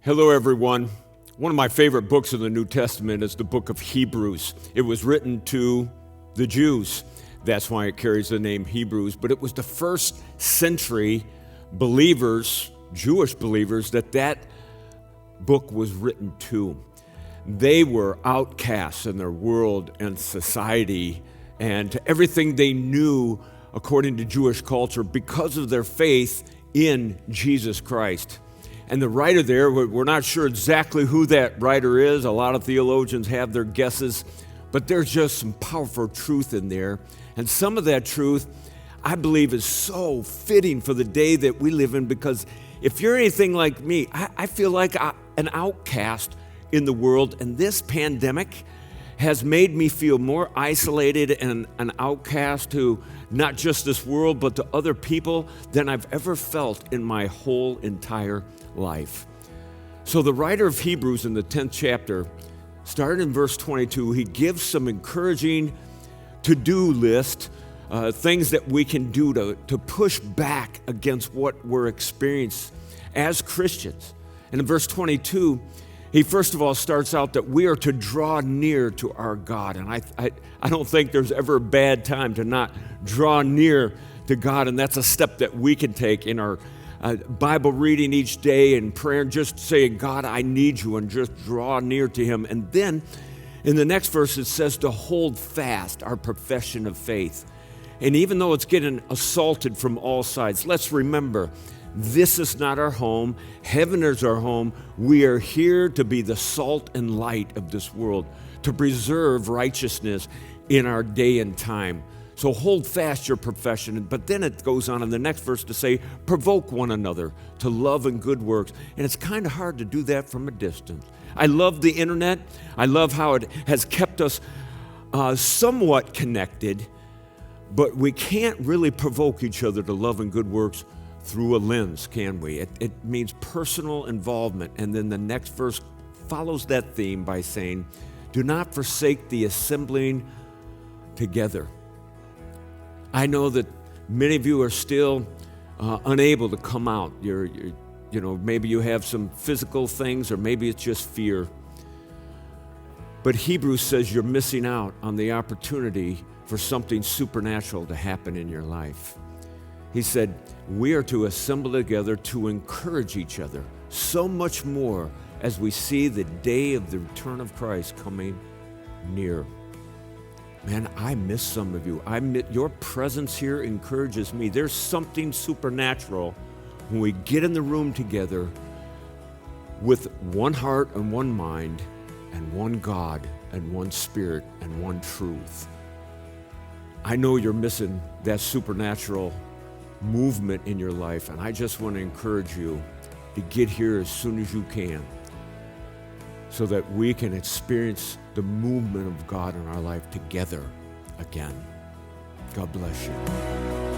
Hello, everyone. One of my favorite books in the New Testament is the book of Hebrews. It was written to the Jews. That's why it carries the name Hebrews. But it was the first century believers, Jewish believers, that book was written to. They were outcasts in their world and society and to everything they knew according to Jewish culture because of their faith in Jesus Christ. And the writer there, we're not sure exactly who that writer is. A lot of theologians have their guesses, but there's just some powerful truth in there. And some of that truth, I believe, is so fitting for the day that we live in, because if you're anything like me, I feel like an outcast in the world, and this pandemic has made me feel more isolated and an outcast to not just this world, but to other people than I've ever felt in my whole entire life. So the writer of Hebrews in the 10th chapter, starting in verse 22, he gives some encouraging to-do list, things that we can do to push back against what we're experiencing as Christians. And in verse 22, he first of all starts out that we are to draw near to our God. And I don't think there's ever a bad time to not draw near to God. And that's a step that we can take in our Bible reading each day and prayer, and just saying, God, I need you, and just draw near to him. And then in the next verse, it says to hold fast our profession of faith. And even though it's getting assaulted from all sides, let's remember, this is not our home. Heaven is our home. We are here to be the salt and light of this world, to preserve righteousness in our day and time. So hold fast your profession. But then it goes on in the next verse to say, provoke one another to love and good works. And it's kind of hard to do that from a distance. I love the internet. I love how it has kept us somewhat connected, but we can't really provoke each other to love and good works through a lens, can we? It means personal involvement. And then the next verse follows that theme by saying, do not forsake the assembling together. I know that many of you are still unable to come out. Maybe you have some physical things, or maybe it's just fear. But Hebrews says you're missing out on the opportunity for something supernatural to happen in your life. He said, we are to assemble together to encourage each other, so much more as we see the day of the return of Christ coming near. Man, I miss some of you. Your presence here encourages me. There's something supernatural when we get in the room together with one heart and one mind and one God and one Spirit and one truth. I know you're missing that supernatural movement in your life, and I just want to encourage you to get here as soon as you can so that we can experience the movement of God in our life together again. God bless you.